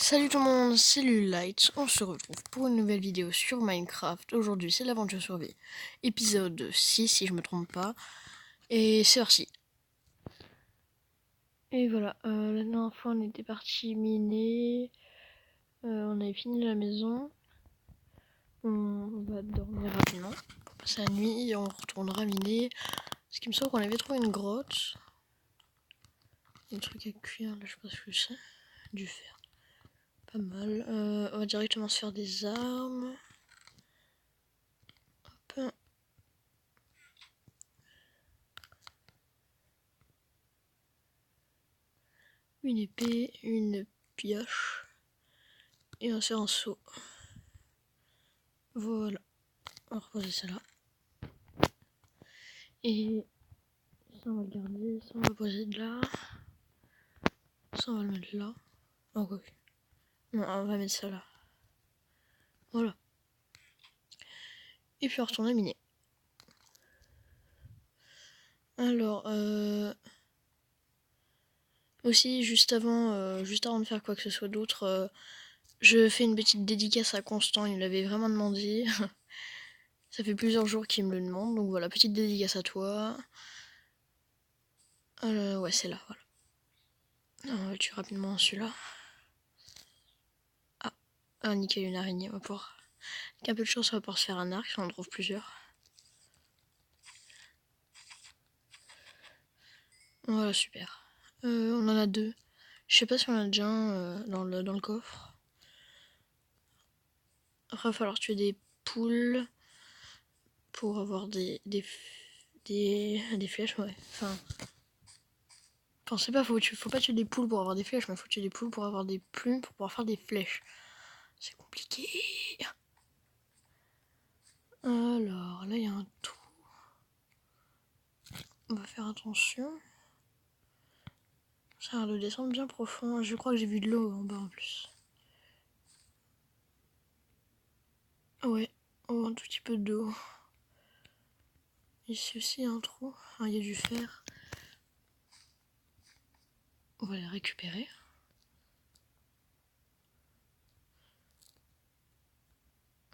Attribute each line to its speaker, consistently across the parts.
Speaker 1: Salut tout le monde, c'est Lulite, on se retrouve pour une nouvelle vidéo sur Minecraft. Aujourd'hui c'est l'aventure survie, épisode 6 si je me trompe pas, et c'est parti. Et voilà, la dernière fois on était parti miner, on avait fini la maison, on va dormir rapidement pour passer la nuit et on retournera miner, parce qu'il me semble qu'on avait trouvé une grotte, des trucs à cuire là je sais pas ce que c'est, du fer, pas mal, on va directement se faire des armes. Hop. Une épée, une pioche et un seau. Voilà, on va reposer ça là. Et ça on va le garder, ça on va le poser de là. Ça on va le mettre là. Oh quoi. Non, on va mettre ça là. Voilà. Et puis on retourne miner. Alors, aussi juste avant de faire quoi que ce soit d'autre, je fais une petite dédicace à Constant, il me l'avait vraiment demandé. Ça fait plusieurs jours qu'il me le demande, donc voilà, petite dédicace à toi. Ouais, c'est là, voilà. On va tuer rapidement celui-là. Ah, nickel, une araignée, on va pouvoir... Avec un peu de chance, on va pouvoir se faire un arc, si on en trouve plusieurs. Voilà, super. On en a deux. Je sais pas si on en a déjà un dans le coffre. Après, il va falloir tuer des poules pour avoir des flèches, ouais. Enfin, c'est pas, faut pas tuer des poules pour avoir des flèches, mais faut tuer des poules pour avoir des plumes pour pouvoir faire des flèches. C'est compliqué. Alors, là, il y a un trou. On va faire attention. Ça a l'air de descendre bien profond. Je crois que j'ai vu de l'eau en bas en plus. Ouais, oh, un tout petit peu d'eau. Ici aussi, il y a un trou. Ah, il y a du fer. On va les récupérer.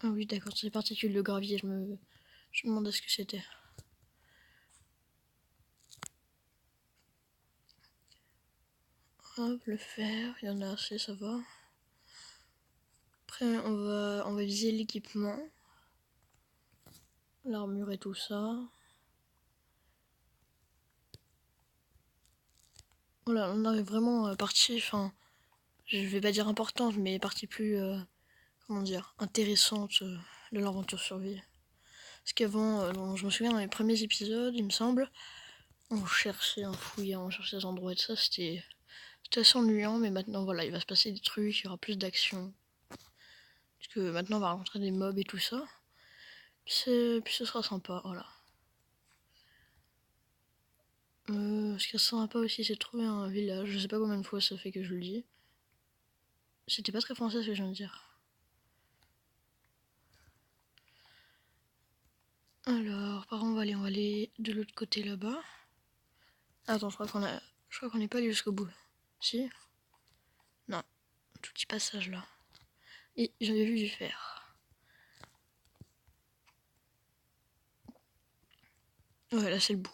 Speaker 1: Ah oui, d'accord, c'est des particules de gravier. Je me demandais ce que c'était. Hop, le fer, il y en a assez, ça va. Après, on va viser l'équipement. L'armure et tout ça. Voilà, on arrive vraiment à partie, enfin, je vais pas dire importante, mais partie plus, comment dire, intéressante de l'aventure survie. Parce qu'avant, je me souviens dans les premiers épisodes, il me semble, on cherchait un fouillant, on cherchait des endroits et tout ça, c'était assez ennuyant, mais maintenant voilà, il va se passer des trucs, il y aura plus d'action. Parce que maintenant on va rencontrer des mobs et tout ça. Puis ce sera sympa, voilà. Ce qui sera sympa aussi, c'est de trouver un village. Je sais pas combien de fois ça fait que je le dis. C'était pas très français ce que je viens de dire. Alors, par contre, on va aller de l'autre côté là-bas. Attends, je crois qu'on n'est pas allé jusqu'au bout. Si? Non, un tout petit passage là. Et j'avais vu du fer. Ouais, là c'est le bout.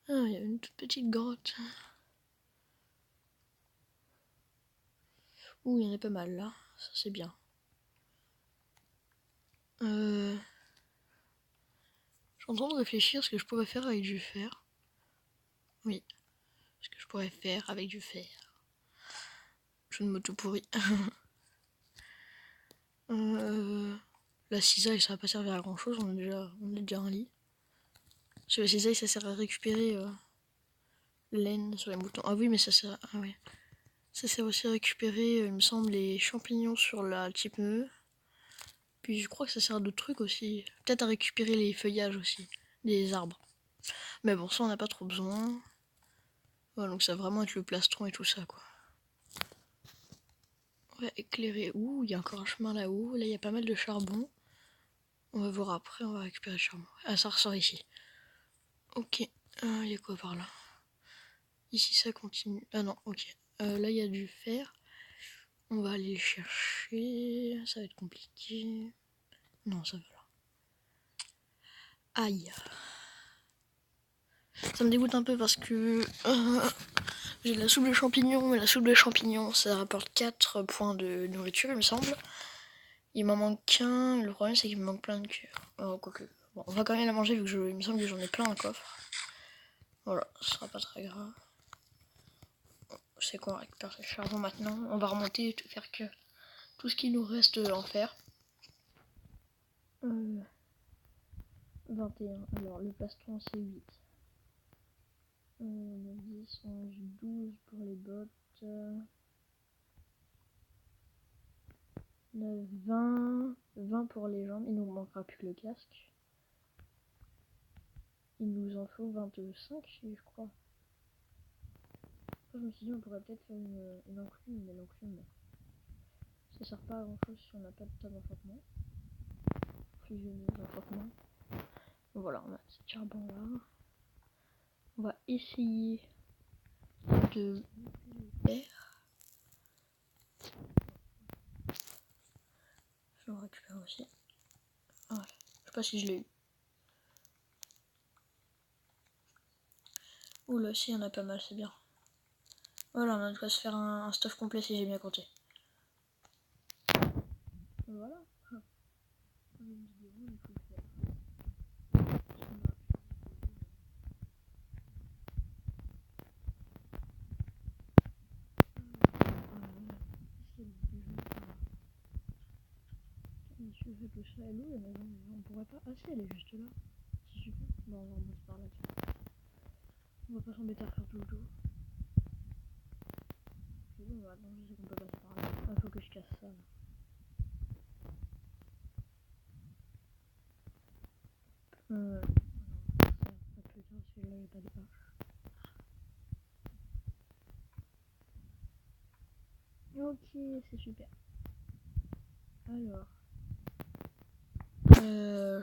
Speaker 1: Ah, il y a une toute petite grotte. Ouh, il y en a pas mal là. Ça c'est bien. Je suis en train de réfléchir à ce que je pourrais faire avec du fer. Oui, ce que je pourrais faire avec du fer. Je ne m'auto pourris. La cisaille, ça va pas servir à grand chose, on a déjà un lit. Parce que la cisaille, ça sert à récupérer laine sur les moutons. Ah oui, mais ça sert. Ah ouais. Ça sert aussi à récupérer, il me semble, les champignons sur la type E. Puis je crois que ça sert à d'autres trucs aussi. Peut-être à récupérer les feuillages aussi, des arbres. Mais bon, ça on n'a pas trop besoin. Voilà, donc ça va vraiment être le plastron et tout ça, quoi. Ouais, éclairer. Ouh, il y a encore un chemin là-haut. Là, il y a pas mal de charbon. On va voir après, on va récupérer le charbon. Ah, ça ressort ici. Ok, il y a quoi par là? Ici, ça continue. Ah non, ok. Là, il y a du fer. On va aller le chercher. Ça va être compliqué. Non, ça va là. Aïe. Ça me dégoûte un peu parce que j'ai de la soupe de champignons, mais la soupe de champignons ça rapporte 4 points de nourriture il me semble. Il m'en manque qu'un, le problème c'est qu'il me manque plein de cœurs. Oh, quoique. Bon, on va quand même la manger vu que il me semble que j'en ai plein dans le coffre. Voilà, ce sera pas très grave. Je sais quoi, on récupère ce charbon maintenant. On va remonter et faire que tout ce qui nous reste en fer. 21. Alors le plastron c'est 8. 10, 11, 12 pour les bottes. 9, 20. 20 pour les jambes. Il nous manquera plus que le casque. Il nous en faut 25 je crois. Après, je me suis dit on pourrait peut-être faire une enclume, mais l'enclume non. Ça sert pas à grand chose si on n'a pas de table d'enfantement. Fusionner d'enfantement. Voilà, on a ce charbon là. On va essayer de faire. Je le récupère aussi. Voilà. Je sais pas si je l'ai eu. Oula, si, il y en a pas mal, c'est bien. Voilà, on a de quoi se faire un stuff complet si j'ai bien compté. Voilà. Je fais tout ça, elle est où la maison? On pourrait pas. Ah si, elle est juste là. C'est super. Bon, on va remonter par là. On va pas s'embêter à faire tout le tour. C'est bon, maintenant je sais qu'on peut passer par là. Ah, faut que je casse ça. Là. Ça plus tard, celui-là, il n'y a pas de hache. Ok, c'est super. Alors.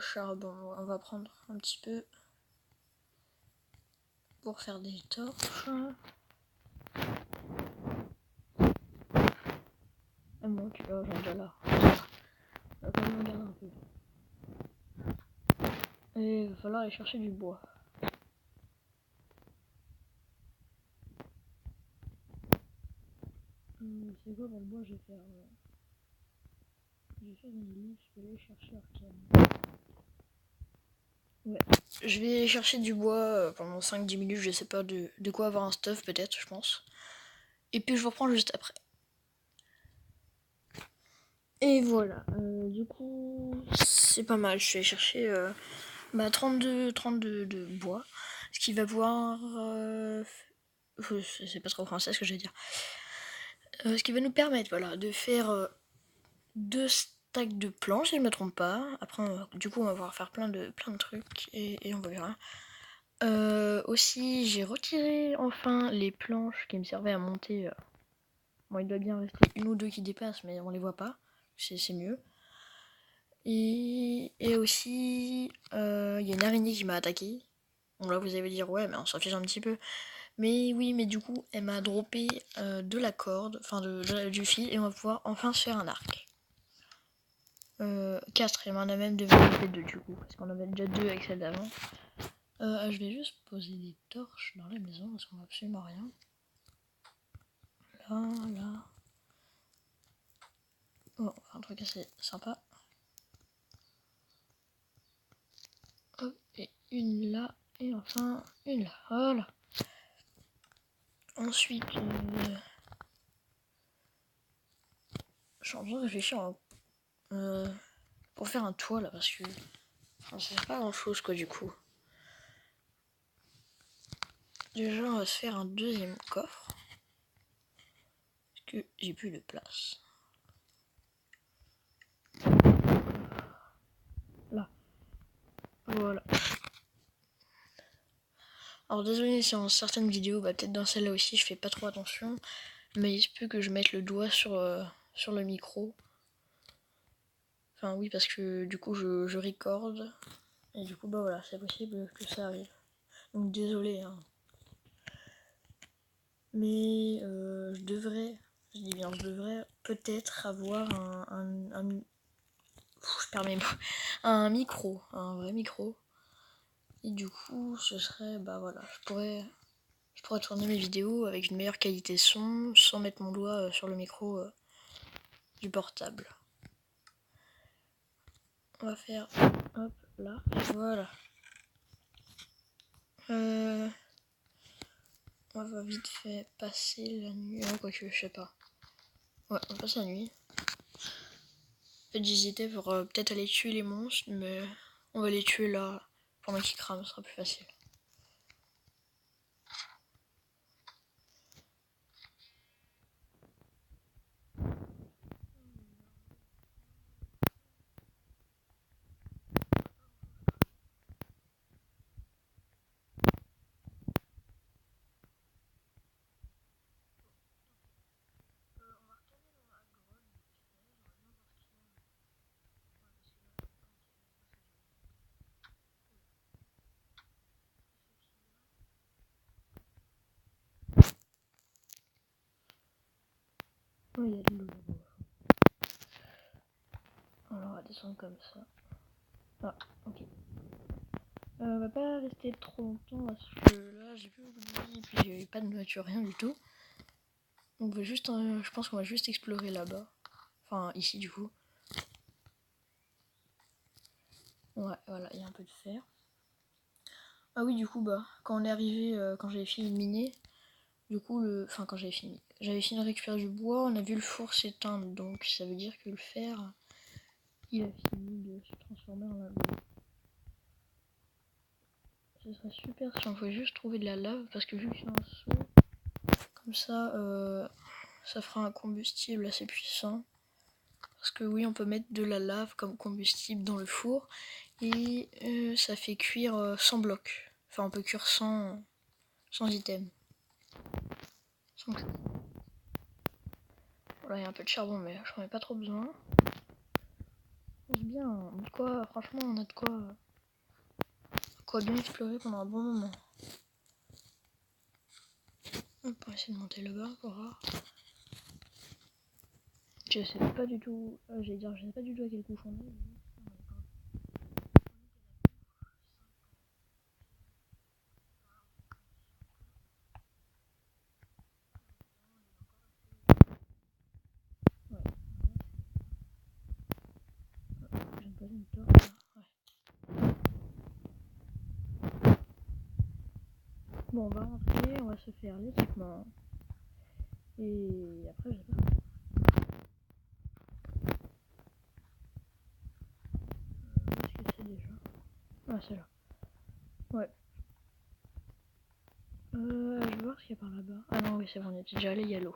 Speaker 1: Charbon, on va prendre un petit peu pour faire des torches. Ah bon, tu vois, j'en ai déjà là. On va quand même en garder un peu. Et il va falloir aller chercher du bois. C'est quoi pour le bois? Je vais faire une liste, je vais aller chercher Arcane. Ouais. Je vais chercher du bois pendant 5-10 minutes, je sais pas de quoi avoir un stuff peut-être, je pense. Et puis je vous reprends juste après. Et voilà, du coup, c'est pas mal. Je suis allée chercher 32 de bois. Ce qui va pouvoir... c'est pas trop français ce que je vais dire. Ce qui va nous permettre voilà, de faire 2 stacks de planches, si je me trompe pas. Après, du coup, on va pouvoir faire plein de trucs et on va verra. Aussi, j'ai retiré enfin les planches qui me servaient à monter. Bon, il doit bien rester une ou deux qui dépassent, mais on les voit pas. C'est mieux. Et aussi, il y a une araignée qui m'a attaqué. Bon, là, vous allez dire, ouais, mais on s'en fiche un petit peu. Mais oui, mais du coup, elle m'a droppé de la corde, enfin du fil, et on va pouvoir enfin se faire un arc. 4, et on en a même développé 2 du coup, parce qu'on avait déjà 2 avec celle d'avant. Je vais juste poser des torches dans la maison, parce qu'on voit absolument rien. Là. Oh, un truc assez sympa. Hop, et une là, et enfin une là. Voilà. Ensuite, je suis en train de réfléchir pour faire un toit là, parce que ça sert pas à grand chose quoi du coup. Déjà, on va se faire un deuxième coffre. Parce que j'ai plus de place. Là. Voilà. Alors désolé si en certaines vidéos, peut-être dans celle-là aussi, je fais pas trop attention. Mais il se peut que je mette le doigt sur le micro. Enfin oui, parce que du coup je recorde. Et du coup voilà, c'est possible que ça arrive. Donc désolé hein. Mais je devrais je dis bien, je devrais peut-être avoir je perds mes mots, un micro, un vrai micro. Et du coup, ce serait, bah voilà, je pourrais tourner mes vidéos avec une meilleure qualité son, sans mettre mon doigt sur le micro du portable. On va faire, hop, là, voilà. On va vite fait passer la nuit, quoique, je sais pas. Ouais, on passe la nuit. En fait, j'hésitais pour peut-être aller tuer les monstres, mais on va les tuer là, pendant qu'ils crament, ce sera plus facile. Oh, il y a de l'eau là-bas. Alors on va descendre comme ça. Ah, ok. On va pas rester trop longtemps parce que là j'ai plus beaucoup de vie et puis j'ai pas de nourriture, rien du tout. Donc on va juste, je pense qu'on va juste explorer là-bas. Enfin ici du coup. Ouais, voilà, il y a un peu de fer. Ah oui, du coup, bah, quand on est arrivé, quand j'avais fini de miner, du coup, enfin, quand j'avais fini de récupérer du bois, on a vu le four s'éteindre, donc ça veut dire que le fer, il a fini de se transformer en lave. Ce serait super si on pouvait juste trouver de la lave, parce que vu qu'il y a un seau, comme ça, ça fera un combustible assez puissant. Parce que oui, on peut mettre de la lave comme combustible dans le four, et ça fait cuire sans bloc. Enfin, on peut cuire sans item. Sans que ça... Voilà, il y a un peu de charbon, mais j'en ai pas trop besoin. C'est bien, on a de quoi, franchement, on a de quoi bien explorer pendant un bon moment. On peut essayer de monter là-bas pour voir. Je sais pas du tout, je sais pas du tout à quelle couche on est. Ouais. Je vais me poser une torche là. Ouais. Bon, on va rentrer, on va se faire l'équipement. Et après, je sais pas. Où est-ce que c'est déjà? Ah, c'est là. Ouais. Je vais voir ce qu'il y a par là-bas. Ah non, oui, c'est bon, on est déjà allé, il y a l'eau.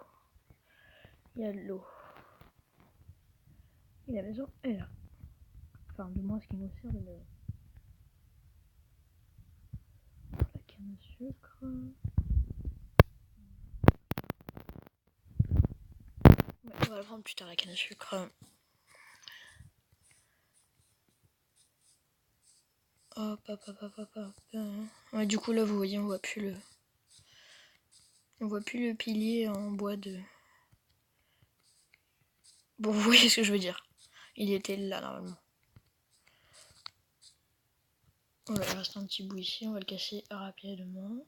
Speaker 1: Il y a de l'eau. Et la maison est là. Enfin, du moins, ce qui nous sert de maison. La canne à sucre. Ouais, on va la prendre plus tard, la canne à sucre. Hop, hop, hop, hop, hop, hop. Ouais, du coup, là, vous voyez, on voit plus le pilier en bois de... Bon, vous voyez ce que je veux dire. Il était là, normalement. Voilà, il reste un petit bout ici, on va le casser rapidement.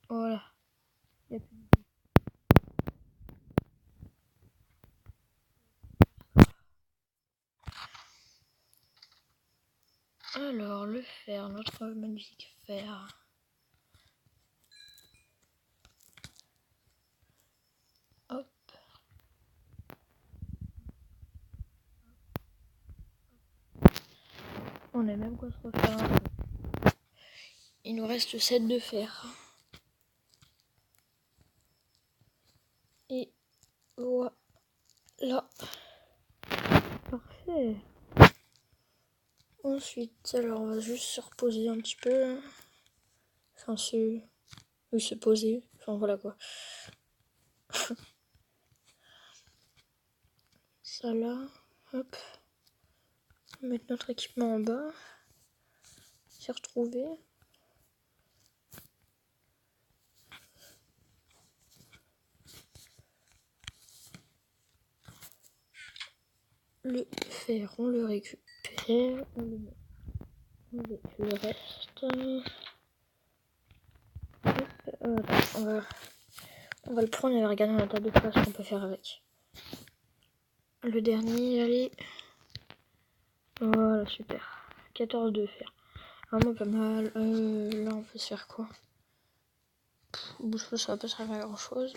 Speaker 1: Voilà. Il y a plus de... Alors, le fer, notre magnifique fer. Hop. On a même quoi se refaire un peu. Il nous reste 7 de fer. Et voilà. Parfait. Ensuite, alors on va juste se reposer un petit peu. Enfin, se poser. Enfin, voilà quoi. Ça là. Hop. On va mettre notre équipement en bas. S'y retrouver. le fer, on le récupère, on le met avec le reste. On va le prendre et on va regarder la table de place qu'on peut faire avec. Le dernier, allez. Voilà, super. 14 de fer. Vraiment pas mal. Là, on peut se faire quoi? Bouge pas, ça va pas servir à grand chose.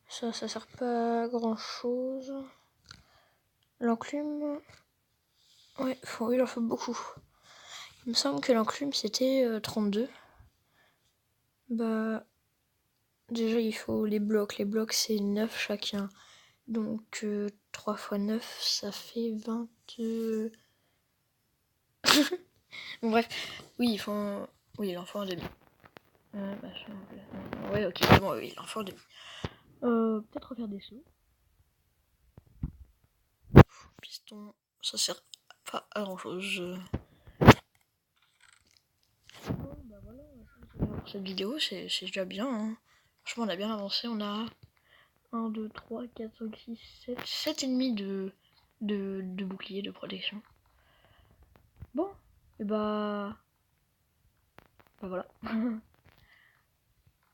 Speaker 1: Ça sert pas à grand chose. L'enclume. Ouais, il en faut beaucoup. Il me semble que l'enclume c'était 32. Bah. Déjà, il faut les blocs. Les blocs, c'est 9 chacun. Donc, 3 x 9, ça fait 20. Bon, bref. Oui, il en faut un demi. Ouais, ok, c'est bon, oui, il en faut un demi. Peut-être refaire des sauts. Piston, ça sert pas à grand chose. Bah voilà, pour cette vidéo, c'est déjà bien. Hein. Franchement, on a bien avancé. On a 1, 2, 3, 4, 5, 6, 7, 7 et demi de bouclier de protection. Bon, et bah voilà.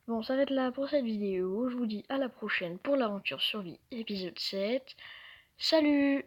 Speaker 1: Bon, on s'arrête là pour cette vidéo. Je vous dis à la prochaine pour l'aventure survie épisode 7. Salut!